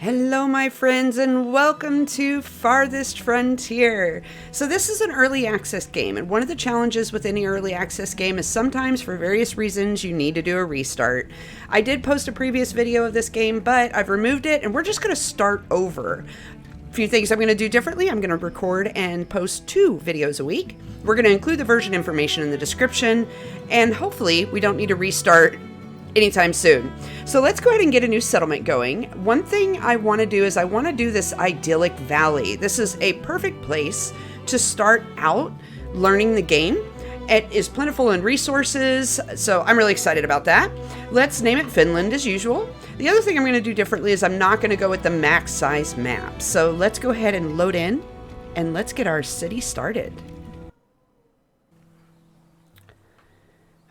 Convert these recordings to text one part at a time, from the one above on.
Hello my friends and welcome to Farthest Frontier. So this is an early access game, and one of the challenges with any early access game is sometimes for various reasons you need to do a restart. I did post a previous video of this game, but I've removed it and we're just going to start over. A few things I'm going to do differently. I'm going to record and post 2 videos a week. We're going to include the version information in the description, and hopefully we don't need to restart anytime soon. So let's go ahead and get a new settlement going. One thing I want to do is I want to do this idyllic valley. This is a perfect place to start out learning the game. It is plentiful in resources, so I'm really excited about that. Let's name it Finland as usual. The other thing I'm going to do differently is I'm not going to go with the max size map. So let's go ahead and load in and let's get our city started.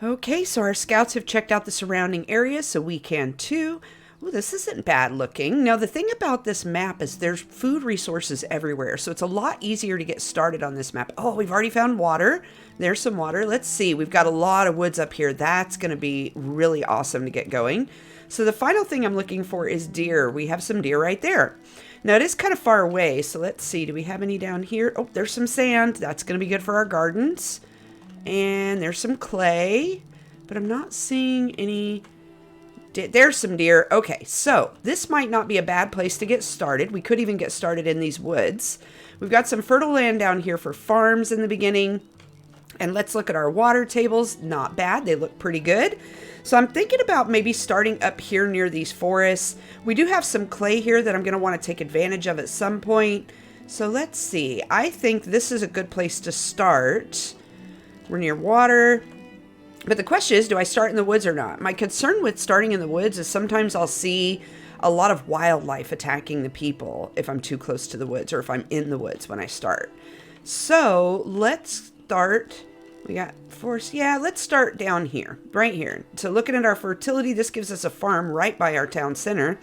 Okay, so our scouts have checked out the surrounding area, so we can too. Ooh, this isn't bad looking. Now, the thing about this map is there's food resources everywhere, so it's a lot easier to get started on this map. Oh, we've already found water. There's some water. Let's see. We've got a lot of woods up here. That's going to be really awesome to get going. So the final thing I'm looking for is deer. We have some deer right there. Now, it is kind of far away, so let's see. Do we have any down here? Oh, there's some sand. That's going to be good for our gardens. And there's some clay, but I'm not seeing any. There's some deer. Okay, so this might not be a bad place to get started. We could even get started in these woods. We've got some fertile land down here for farms in the beginning. And let's look at our water tables. Not bad. They look pretty good. So I'm thinking about maybe starting up here near these forests. We do have some clay here that I'm going to want to take advantage of at some point. So let's see. I think this is a good place to start. We're near water. But the question is, do I start in the woods or not? My concern with starting in the woods is sometimes I'll see a lot of wildlife attacking the people if I'm too close to the woods or if I'm in the woods when I start. So let's start. We got forest. Yeah, let's start down here, right here. So looking at our fertility, this gives us a farm right by our town center.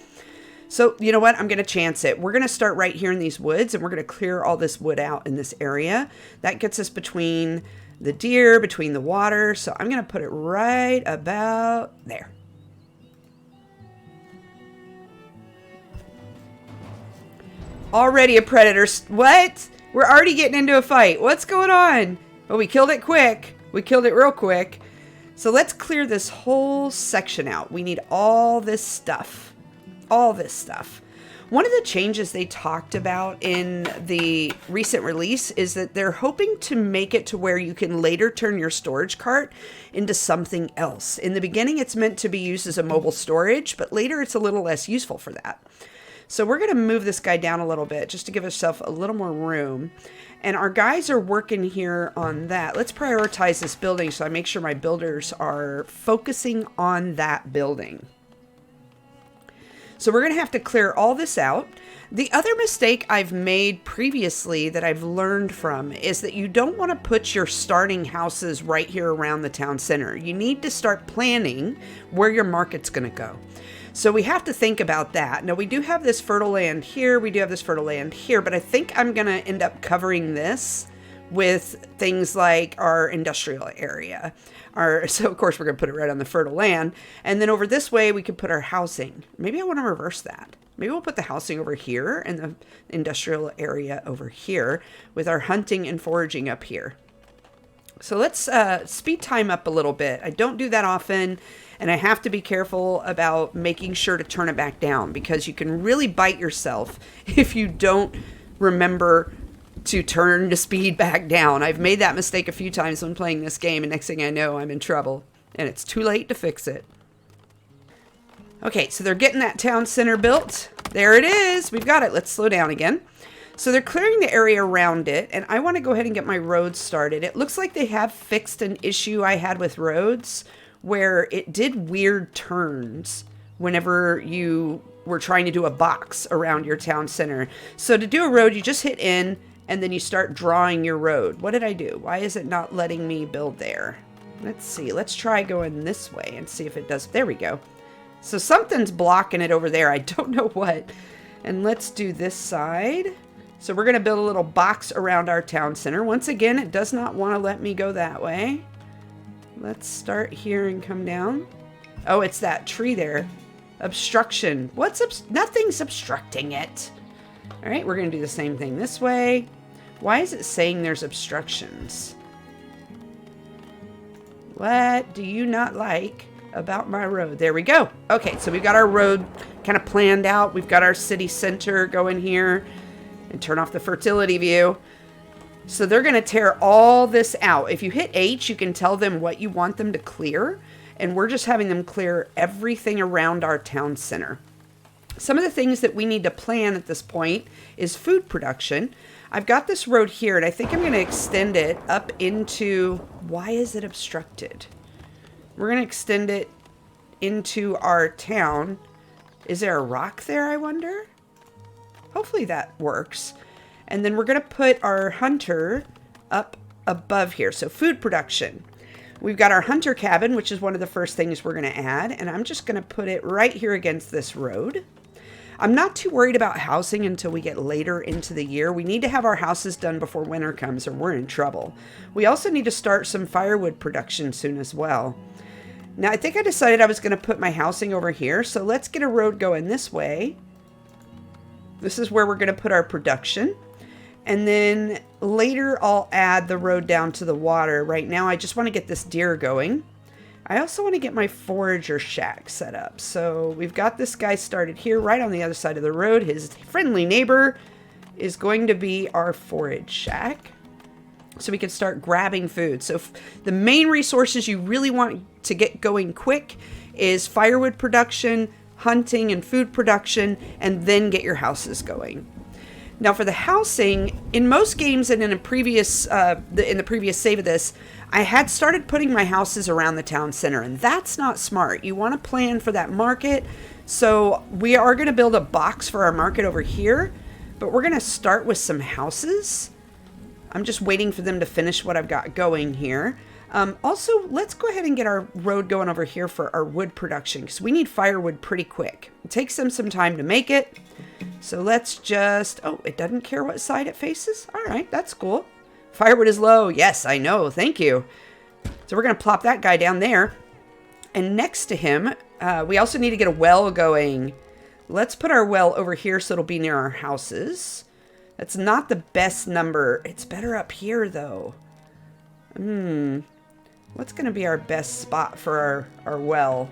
So you know what? I'm going to chance it. We're going to start right here in these woods and we're going to clear all this wood out in this area. That gets us between the deer, between the water. So I'm going to put it right about there. Already a predator. What? We're already getting into a fight. What's going on? Well, we killed it quick. We killed it real quick. So let's clear this whole section out. We need all this stuff. All this stuff. One of the changes they talked about in the recent release is that they're hoping to make it to where you can later turn your storage cart into something else. In the beginning, it's meant to be used as a mobile storage, but later it's a little less useful for that. So we're going to move this guy down a little bit just to give ourselves a little more room. And our guys are working here on that. Let's prioritize this building so I make sure my builders are focusing on that building. So we're going to have to clear all this out. The other mistake I've made previously that I've learned from is that you don't want to put your starting houses right here around the town center. You need to start planning where your market's going to go. So we have to think about that. Now we do have this fertile land here. We do have this fertile land here, but I think I'm going to end up covering this with things like our industrial area. So of course we're going to put it right on the fertile land. And then over this way we could put our housing. Maybe I want to reverse that. Maybe we'll put the housing over here and the industrial area over here with our hunting and foraging up here. So let's speed time up a little bit. I don't do that often, and I have to be careful about making sure to turn it back down because you can really bite yourself if you don't remember to turn the speed back down. I've made that mistake a few times when playing this game, and next thing I know, I'm in trouble, and it's too late to fix it. Okay, so they're getting that town center built. There it is. We've got it. Let's slow down again. So they're clearing the area around it, and I want to go ahead and get my roads started. It looks like they have fixed an issue I had with roads where it did weird turns whenever you were trying to do a box around your town center. So to do a road, you just hit in, and then you start drawing your road. What did I do? Why is it not letting me build there? Let's see. Let's try going this way and see if it does. There we go. So something's blocking it over there. I don't know what. And let's do this side. So we're going to build a little box around our town center. Once again, it does not want to let me go that way. Let's start here and come down. Oh, it's that tree there. Obstruction. Nothing's obstructing it. All right, we're going to do the same thing this way. Why is it saying there's obstructions? What do you not like about my road? There we go. Okay, so we've got our road kind of planned out. We've got our city center going here. And turn off the fertility view. So they're going to tear all this out. If you hit H, you can tell them what you want them to clear. And we're just having them clear everything around our town center. Some of the things that we need to plan at this point is food production. I've got this road here, and I think I'm going to extend it up into... Why is it obstructed? We're going to extend it into our town. Is there a rock there, I wonder? Hopefully that works. And then we're going to put our hunter up above here. So food production. We've got our hunter cabin, which is one of the first things we're going to add. And I'm just going to put it right here against this road. I'm not too worried about housing until we get later into the year. We need to have our houses done before winter comes or we're in trouble. We also need to start some firewood production soon as well. Now, I think I decided I was going to put my housing over here. So let's get a road going this way. This is where we're going to put our production. And then later I'll add the road down to the water. Right now, I just want to get this deer going. I also want to get my forager shack set up. So we've got this guy started here right on the other side of the road. His friendly neighbor is going to be our forage shack. So we can start grabbing food. So the main resources you really want to get going quick is firewood production, hunting and food production, and then get your houses going. Now for the housing, in most games and in the previous save of this, I had started putting my houses around the town center, and that's not smart. You want to plan for that market. So we are going to build a box for our market over here, but we're going to start with some houses. I'm just waiting for them to finish what I've got going here. Also, let's go ahead and get our road going over here for our wood production, because we need firewood pretty quick. It takes them some time to make it. So let's just... Oh, it doesn't care what side it faces? All right, that's cool. Firewood is low. Yes, I know. Thank you. So we're going to plop that guy down there. And next to him, we also need to get a well going. Let's put our well over here so it'll be near our houses. That's not the best number. It's better up here, though. What's going to be our best spot for our well?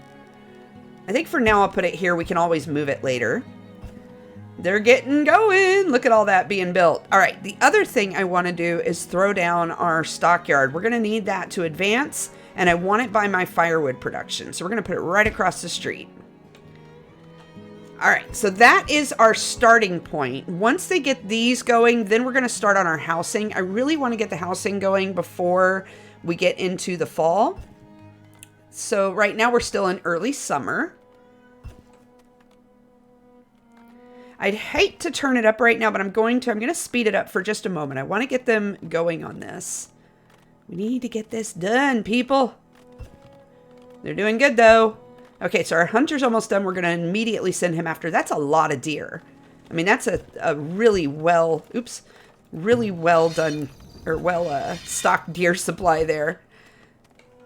I think for now I'll put it here. We can always move it later. They're getting going. Look at all that being built. All right, the other thing I want to do is throw down our stockyard. We're going to need that to advance, and I want it by my firewood production. So we're going to put it right across the street. All right, so that is our starting point. Once they get these going, then we're going to start on our housing. I really want to get the housing going before we get into the fall. So right now we're still in early summer. I'd hate to turn it up right now, but I'm going to speed it up for just a moment. I want to get them going on this. We need to get this done, people. They're doing good, though. Okay, so our hunter's almost done. We're going to immediately send him after. That's a lot of deer. I mean, that's a really well done, or stocked deer supply there.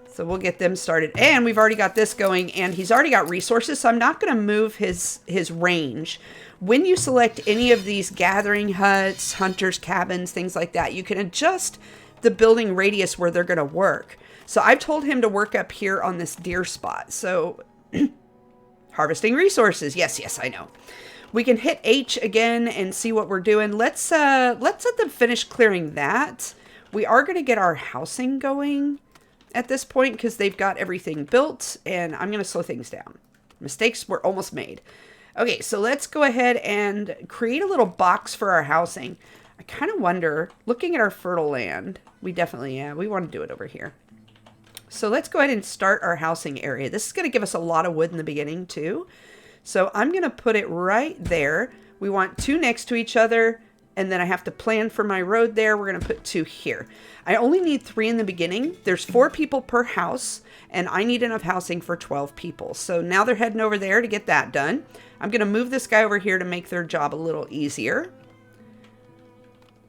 So we'll get them started. And we've already got this going, and he's already got resources, so I'm not going to move his range. When you select any of these gathering huts, hunters' cabins, things like that, you can adjust the building radius where they're going to work. So I've told him to work up here on this deer spot. So harvesting resources. Yes, I know. We can hit H again and see what we're doing. Let's let them finish clearing that. We are going to get our housing going at this point because they've got everything built, and I'm going to slow things down. Mistakes were almost made. Okay, so let's go ahead and create a little box for our housing. I kind of wonder, looking at our fertile land, we want to do it over here. So let's go ahead and start our housing area. This is going to give us a lot of wood in the beginning too. So I'm going to put it right there. We want 2 next to each other, and then I have to plan for my road there. We're going to put 2 here. I only need 3 in the beginning. There's 4 people per house, and I need enough housing for 12 people. So now they're heading over there to get that done. I'm going to move this guy over here to make their job a little easier.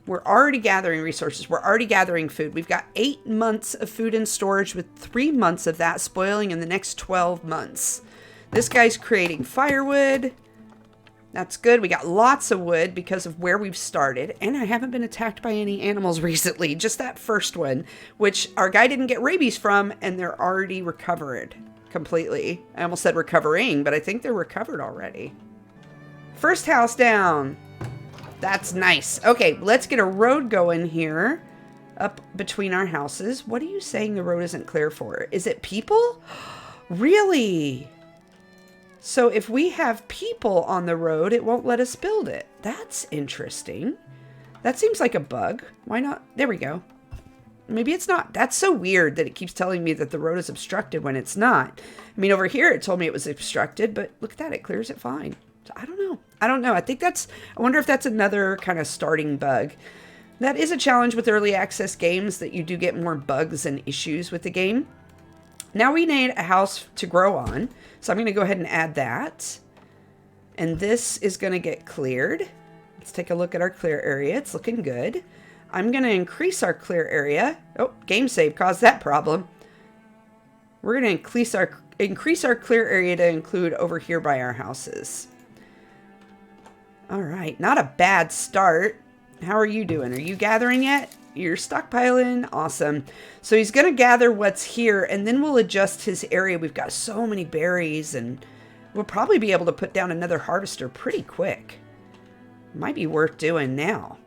We're already gathering resources. We're already gathering food. We've got 8 months of food in storage with 3 months of that spoiling in the next 12 months. This guy's creating firewood. That's good. We got lots of wood because of where we've started. And I haven't been attacked by any animals recently. Just that first one, which our guy didn't get rabies from, and they're already recovered completely. I almost said recovering, but I think they're recovered already. First house down. That's nice. Okay, let's get a road going here up between our houses. What are you saying the road isn't clear for? Is it people? Really? So if we have people on the road, it won't let us build it. That's interesting. That seems like a bug. Why not? There we go. Maybe it's not. That's so weird that it keeps telling me that the road is obstructed when it's not. I mean, over here it told me it was obstructed, but look at that. It clears it fine. So I don't know. I don't know. I wonder if that's another kind of starting bug. That is a challenge with early access games, that you do get more bugs and issues with the game. Now we need a house to grow on. So I'm going to go ahead and add that. And this is going to get cleared. Let's take a look at our clear area. It's looking good. I'm going to increase our clear area. Oh, game save caused that problem. We're going to increase our clear area to include over here by our houses. All right, not a bad start. How are you doing? Are you gathering yet? You're stockpiling. Awesome. So he's going to gather what's here, and then we'll adjust his area. We've got so many berries, and we'll probably be able to put down another harvester pretty quick. Might be worth doing now.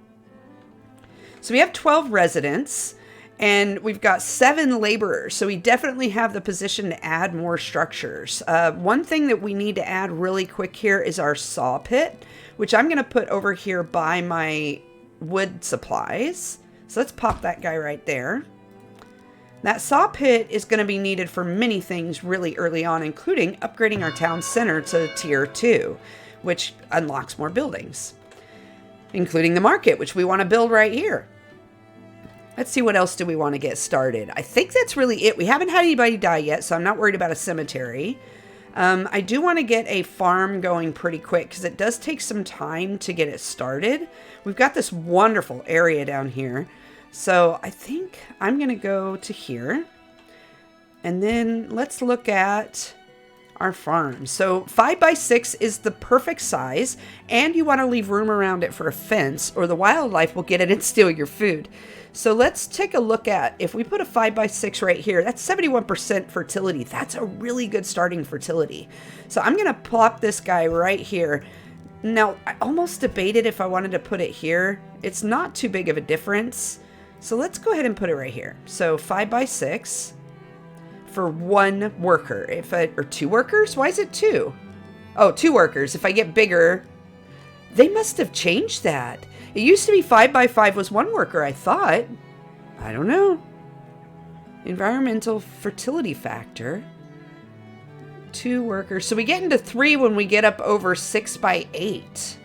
So we have 12 residents, and we've got 7 laborers. So we definitely have the position to add more structures. One thing that we need to add really quick here is our saw pit, which I'm going to put over here by my wood supplies. So let's pop that guy right there. That saw pit is going to be needed for many things really early on, including upgrading our town center to tier 2, which unlocks more buildings, including the market, which we want to build right here. Let's see, what else do we want to get started? I think that's really it. We haven't had anybody die yet, so I'm not worried about a cemetery. I do want to get a farm going pretty quick because it does take some time to get it started. We've got this wonderful area down here. So I think I'm going to go to here. And then let's look at our farm. So 5x6 is the perfect size, and you want to leave room around it for a fence, or the wildlife will get it and steal your food. So let's take a look at, if we put a 5x6 right here, that's 71% fertility. That's a really good starting fertility. So I'm going to plop this guy right here. Now, I almost debated if I wanted to put it here. It's not too big of a difference. So let's go ahead and put it right here. So 5x6 for 1 worker. Or 2 workers? Why is it 2? Oh, 2 workers. If I get bigger, they must have changed that. It used to be 5x5 was 1 worker, I thought. I don't know. Environmental fertility factor. 2 workers. So we get into 3 when we get up over 6x8.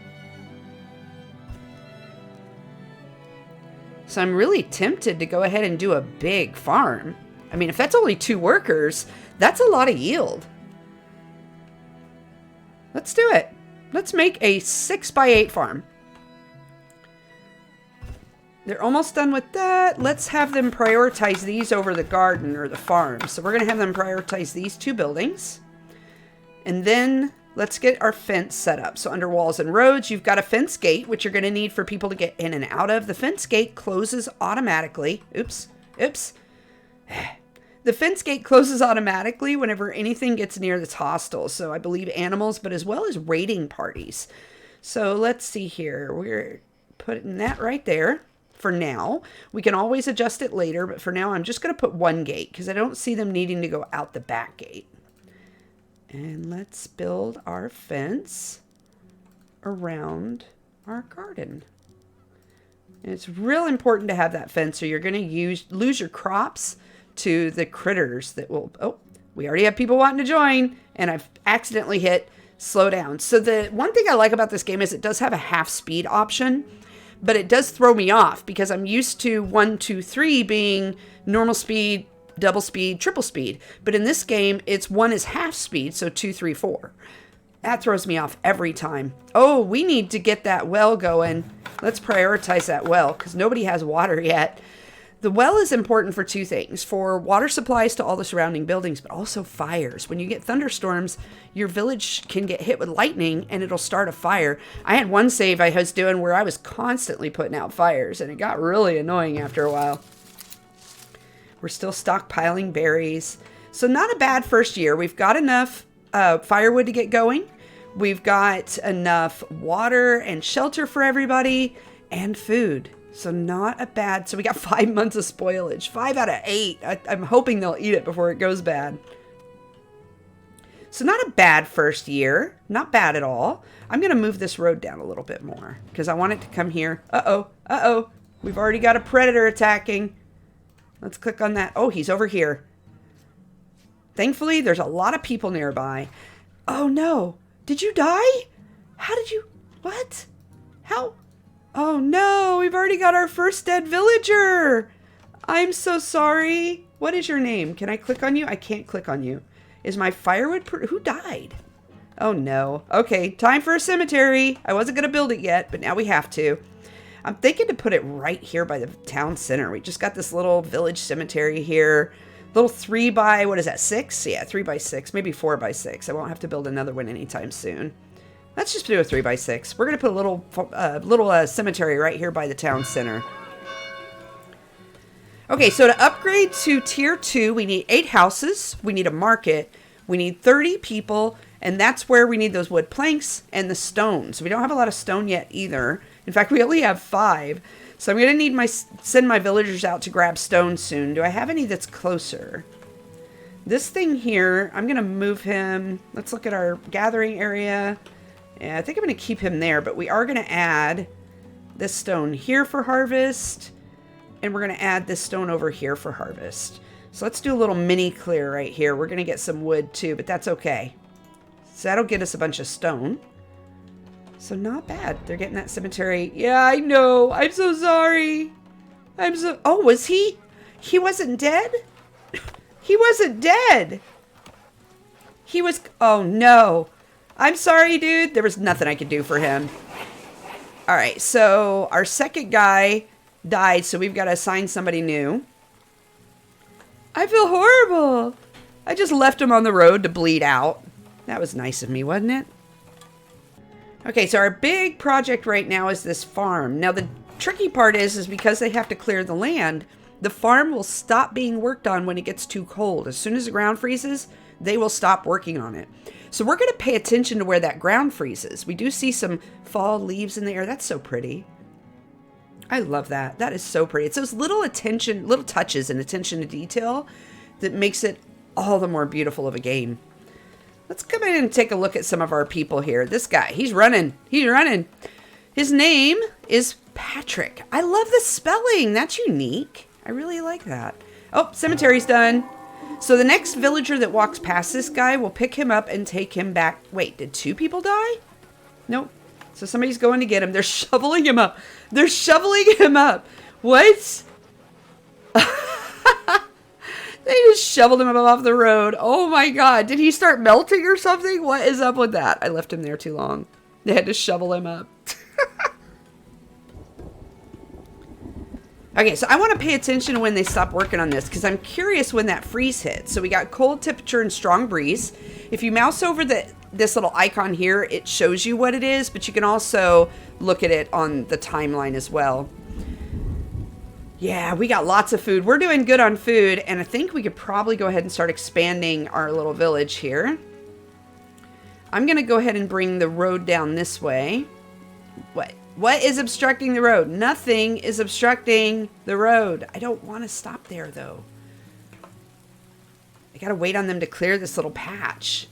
So I'm really tempted to go ahead and do a big farm. I mean, if that's only 2 workers, that's a lot of yield. Let's do it. Let's make a 6x8 farm. They're almost done with that. Let's have them prioritize these over the garden or the farm. So we're going to have them prioritize these 2 buildings. And then let's get our fence set up. So under walls and roads, you've got a fence gate, which you're going to need for people to get in and out of. The fence gate closes automatically. Oops. The fence gate closes automatically whenever anything gets near that's hostile. So I believe animals, but as well as raiding parties. So let's see here. We're putting that right there. For now, we can always adjust it later, but for now I'm just going to put 1 gate because I don't see them needing to go out the back gate. And let's build our fence around our garden. And it's real important to have that fence, or you're going to lose your crops to the critters that will... Oh, we already have people wanting to join, and I've accidentally hit slow down. So the one thing I like about this game is it does have a half speed option. But it does throw me off because I'm used to 1, 2, 3 being normal speed, double speed, triple speed. But in this game, it's 1 is half speed, so 2, 3, 4. That throws me off every time. Oh, we need to get that well going. Let's prioritize that well because nobody has water yet. The well is important for two things: for water supplies to all the surrounding buildings, but also fires. When you get thunderstorms, your village can get hit with lightning and it'll start a fire. I had one save I was doing where I was constantly putting out fires, and it got really annoying after a while. We're still stockpiling berries. So not a bad first year. We've got enough firewood to get going. We've got enough water and shelter for everybody and food. So not a bad. So we got 5 months of spoilage. 5 out of 8. I'm hoping they'll eat it before it goes bad. So not a bad first year. Not bad at all. I'm going to move this road down a little bit more because I want it to come here. Uh-oh. Uh-oh. We've already got a predator attacking. Let's click on that. Oh, he's over here. Thankfully, there's a lot of people nearby. Oh, no. Did you die? How did you... What? How... Oh no, we've already got our first dead villager. I'm so sorry. What is your name? Can I click on you? I can't click on you. Is my firewood... Who died? Oh no. Okay, time for a cemetery. I wasn't going to build it yet, but now we have to. I'm thinking to put it right here by the town center. We just got this little village cemetery here. Little 3 by, what is that, 6? Yeah, 3 by 6, maybe 4 by 6. I won't have to build another one anytime soon. Let's just do a 3 by 6. We're going to put a little cemetery right here by the town center. Okay, so to upgrade to tier 2, we need 8 houses. We need a market. We need 30 people. And that's where we need those wood planks and the stones. We don't have a lot of stone yet either. In fact, we only have 5. So I'm going to need send my villagers out to grab stone soon. Do I have any that's closer? This thing here, I'm going to move him. Let's look at our gathering area. Yeah, I think I'm going to keep him there, but we are going to add this stone here for harvest, and we're going to add this stone over here for harvest. So let's do a little mini clear right here. We're going to get some wood too, but that's okay. So that'll get us a bunch of stone. So not bad. They're getting that cemetery. Yeah, I know. I'm so sorry. Oh, was he? He wasn't dead? He wasn't dead. He was... Oh, no. I'm sorry, dude. There was nothing I could do for him. All right, so our second guy died, so we've got to assign somebody new. I feel horrible. I just left him on the road to bleed out. That was nice of me, wasn't it? Okay, so our big project right now is this farm. Now, the tricky part is because they have to clear the land, the farm will stop being worked on when it gets too cold. As soon as the ground freezes, they will stop working on it. So we're going to pay attention to where that ground freezes. We do see some fall leaves in the air. That's so pretty. I love that. That is so pretty. It's those little touches and attention to detail that makes it all the more beautiful of a game. Let's come in and take a look at some of our people here. This guy, he's running. He's running. His name is Patrick. I love the spelling. That's unique. I really like that. Oh, cemetery's done. So the next villager that walks past this guy will pick him up and take him back. Wait, did 2 people die? Nope. So somebody's going to get him. They're shoveling him up. They're shoveling him up. What? They just shoveled him up off the road. Oh my God. Did he start melting or something? What is up with that? I left him there too long. They had to shovel him up. Okay, so I want to pay attention to when they stop working on this because I'm curious when that freeze hits. So we got cold temperature and strong breeze. If you mouse over this little icon here, it shows you what it is, but you can also look at it on the timeline as well. Yeah, we got lots of food. We're doing good on food, and I think we could probably go ahead and start expanding our little village here. I'm going to go ahead and bring the road down this way. What is obstructing the road? Nothing is obstructing the road. I don't want to stop there, though. I got to wait on them to clear this little patch.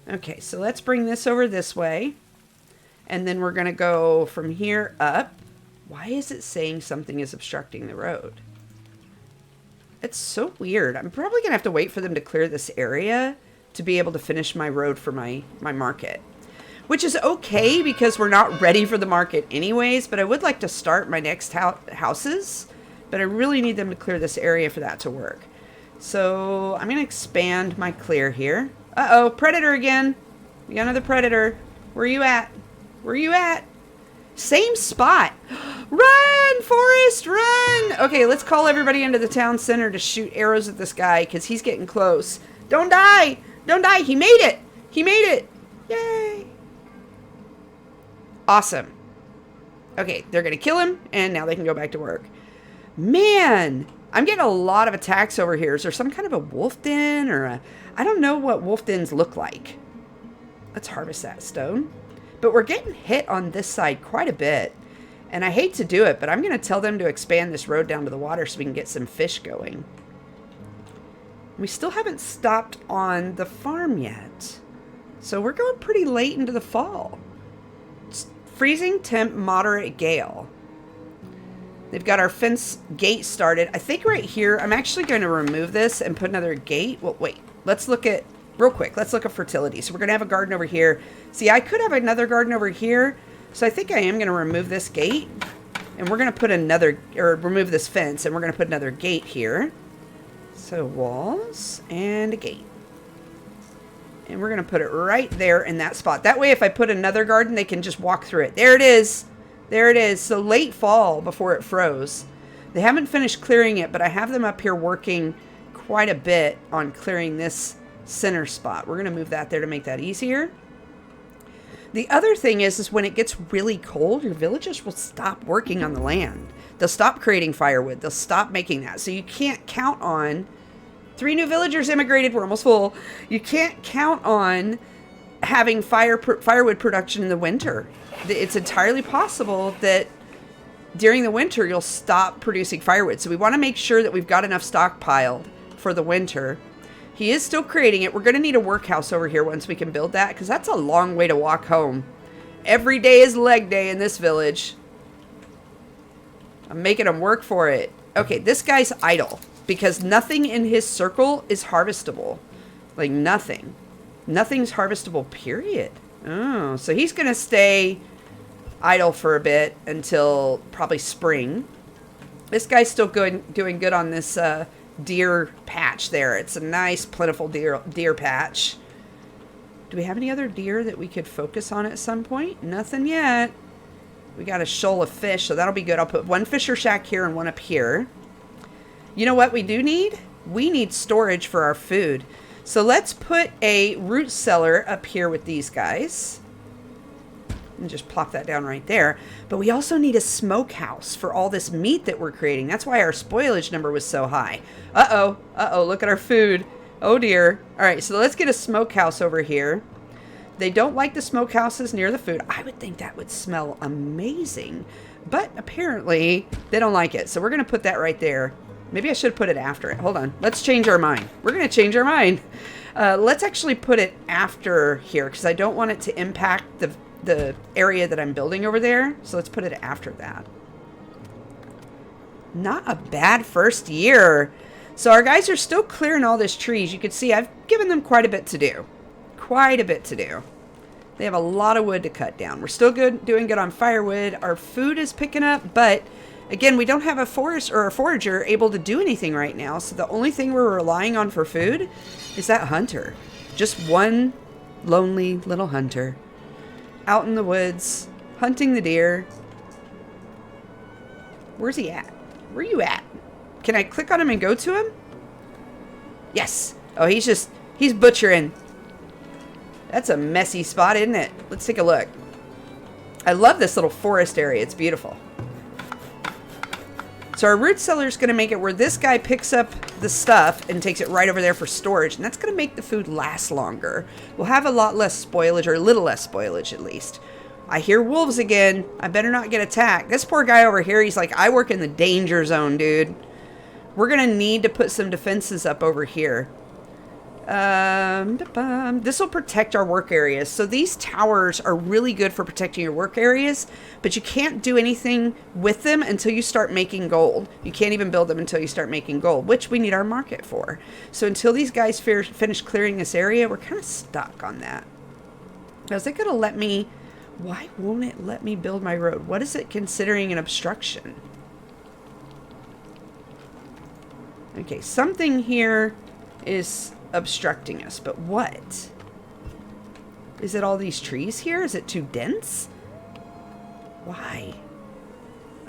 Okay, so let's bring this over this way. And then we're going to go from here up. Why is it saying something is obstructing the road? It's so weird. I'm probably going to have to wait for them to clear this area to be able to finish my road for my market. Which is okay because we're not ready for the market anyways, but I would like to start my next houses, but I really need them to clear this area for that to work. So I'm going to expand my clear here. Uh-oh, predator again. We got another predator. Where are you at? Where are you at? Same spot. Run! Run, Forrest, run! Okay, let's call everybody into the town center to shoot arrows at this guy because he's getting close. Don't die! Don't die! He made it! He made it! Yay! Awesome. Okay, they're going to kill him, and now they can go back to work. Man, I'm getting a lot of attacks over here. Is there some kind of a wolf den or a... I don't know what wolf dens look like. Let's harvest that stone. But we're getting hit on this side quite a bit. And I hate to do it, but I'm going to tell them to expand this road down to the water so we can get some fish going. We still haven't stopped on the farm yet. So we're going pretty late into the fall. It's freezing temp, moderate gale. They've got our fence gate started. I think right here, I'm actually going to remove this and put another gate. Well, wait, let's look at, real quick, let's look at fertility. So we're going to have a garden over here. See, I could have another garden over here. So I think I am going to remove this gate. And we're going to put another, or remove this fence. And we're going to put another gate here. So walls and a gate. And we're going to put it right there in that spot. That way, if I put another garden, they can just walk through it. There it is. There it is. So late fall before it froze. They haven't finished clearing it, but I have them up here working quite a bit on clearing this center spot. We're going to move that there to make that easier. The other thing is when it gets really cold, your villagers will stop working on the land. They'll stop creating firewood. They'll stop making that. So you can't count on... 3 new villagers immigrated. We're almost full. You can't count on having firewood production in the winter. It's entirely possible that during the winter you'll stop producing firewood. So we want to make sure that we've got enough stockpiled for the winter. He is still creating it. We're going to need a workhouse over here once we can build that, because that's a long way to walk home. Every day is leg day in this village. I'm making him work for it. Okay, this guy's idle because nothing in his circle is harvestable. Like nothing. Nothing's harvestable, period. Oh, so he's going to stay idle for a bit until probably spring. This guy's still doing good on this deer patch there. It's a nice, plentiful deer patch. Do we have any other deer that we could focus on at some point? Nothing yet. We got a shoal of fish, so that'll be good. I'll put 1 fisher shack here and 1 up here. You know what we do need? We need storage for our food. So let's put a root cellar up here with these guys. And just plop that down right there. But we also need a smokehouse for all this meat that we're creating. That's why our spoilage number was so high. Uh-oh. Uh-oh. Look at our food. Oh, dear. All right, so let's get a smokehouse over here. They don't like the smokehouses near the food. I would think that would smell amazing. But apparently, they don't like it. So we're going to put that right there. Maybe I should put it after it. Hold on. Let's change our mind. We're going to change our mind. Let's actually put it after here because I don't want it to impact the area that I'm building over there. So let's put it after that. Not a bad first year. So our guys are still clearing all this trees. You can see I've given them quite a bit to do. Quite a bit to do. They have a lot of wood to cut down. We're still doing good on firewood. Our food is picking up, but again, we don't have a forest or a forager able to do anything right now. So the only thing we're relying on for food is that hunter. Just one lonely little hunter out in the woods hunting the deer. Where's he at? Where are you at? Can I click on him and go to him? Yes. Oh, he's butchering. That's a messy spot, isn't it? Let's take a look. I love this little forest area. It's beautiful. So our root cellar is going to make it where this guy picks up the stuff and takes it right over there for storage. And that's going to make the food last longer. We'll have a lot less spoilage, or a little less spoilage at least. I hear wolves again. I better not get attacked. This poor guy over here, he's like, I work in the danger zone, dude. We're going to need to put some defenses up over here. This will protect our work areas. So these towers are really good for protecting your work areas, but you can't do anything with them until you start making gold. You can't even build them until you start making gold, which we need our market for. So until these guys finish clearing this area, we're kind of stuck on that. Now, is it going to let me... Why won't it let me build my road? What is it considering an obstruction? Okay, something here is obstructing us, but what? Is it all these trees here? Is it too dense? Why?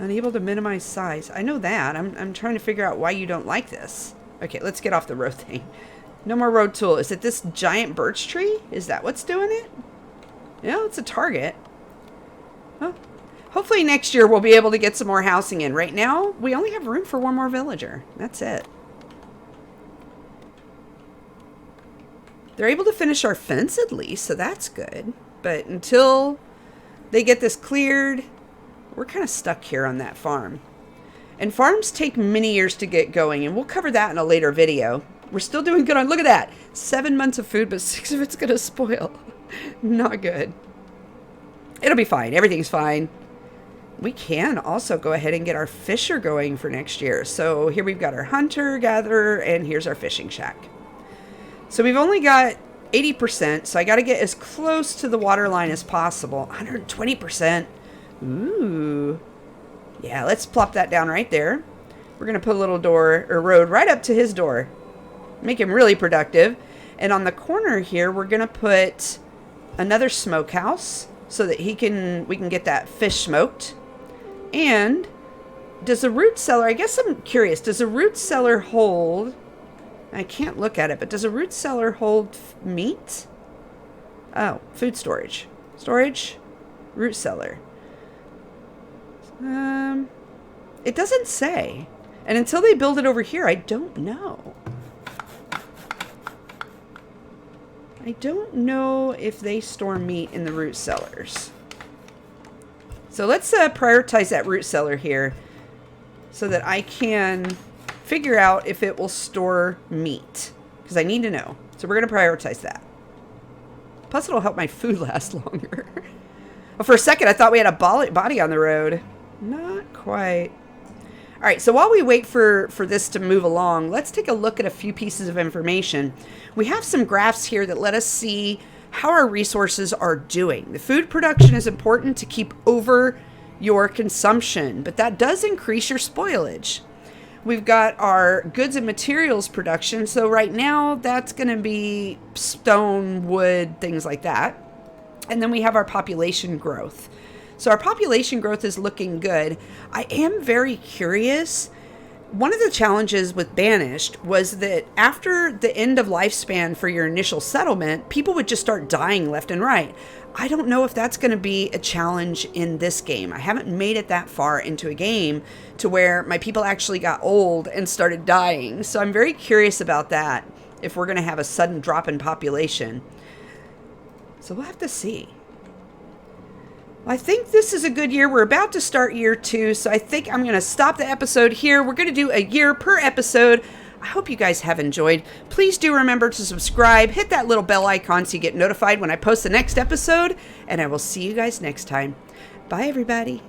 Unable to minimize size. I know that. I'm trying to figure out why you don't like this. Okay, let's get off the road thing. No more road tool. Is it this giant birch tree? Is that what's doing it? Yeah, it's a target. Well, hopefully next year we'll be able to get some more housing in. Right now, we only have room for one more villager. That's it. They're able to finish our fence at least, so that's good. But until they get this cleared, we're kind of stuck here on that farm. And farms take many years to get going, and we'll cover that in a later video. We're still doing good on, look at that. 7 months of food, but 6 of it's going to spoil. Not good. It'll be fine. Everything's fine. We can also go ahead and get our fisher going for next year. So here we've got our hunter, gatherer, and here's our fishing shack. So we've only got 80%, so I got to get as close to the water line as possible. 120%. Ooh. Yeah, let's plop that down right there. We're going to put a little door or road right up to his door. Make him really productive. And on the corner here, we're going to put another smokehouse so that we can get that fish smoked. And does the root cellar, I guess I'm curious, does a root cellar hold, I can't look at it, but does a root cellar hold meat? Oh, food storage. Storage, root cellar. It doesn't say. And until they build it over here, I don't know. I don't know if they store meat in the root cellars. So let's prioritize that root cellar here so that I can figure out if it will store meat, because I need to know. So we're going to prioritize that. Plus it'll help my food last longer. Well, for a second I thought we had a body on the road. Not quite. All right, so while we wait for this to move along, let's take a look at a few pieces of information. We have some graphs here that let us see how our resources are doing. The food production is important to keep over your consumption, but that does increase your spoilage. We've got our goods and materials production. So right now that's going to be stone, wood, things like that. And then we have our population growth. So our population growth is looking good. I am very curious. One of the challenges with Banished was that after the end of lifespan for your initial settlement, people would just start dying left and right. I don't know if that's going to be a challenge in this game. I haven't made it that far into a game to where my people actually got old and started dying. So I'm very curious about that, if we're going to have a sudden drop in population. So we'll have to see. I think this is a good year. We're about to start year 2, so I think I'm going to stop the episode here. We're going to do a year per episode. I hope you guys have enjoyed. Please do remember to subscribe, hit that little bell icon so you get notified when I post the next episode, and I will see you guys next time. Bye, everybody.